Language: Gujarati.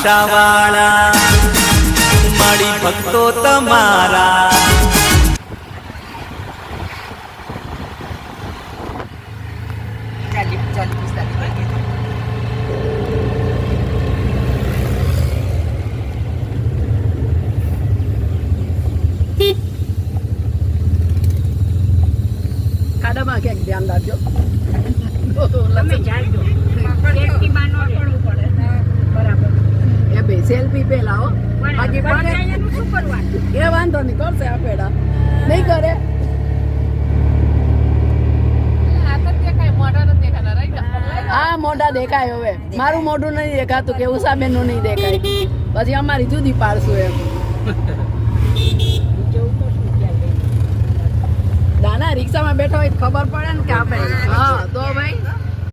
નકશાવાળા મારી ભક્તો તમારા ખાડામાં ક્યાંક ધ્યાન રાખજો એ બે સેલ્ફી પેલા હો બાકી એ વાંધો નહીં કરશે આ પેડા નહીં કરે હા મોઢા દેખાય હવે મારું મોઢું નહીં દેખાતું કે ઉષાબેન નું નહીં દેખાય પછી અમારી જુદી પાડશું એમ નાના રિક્ષામાં બેઠા હોય ખબર પડે ને કે આપણે હા તો ભાઈ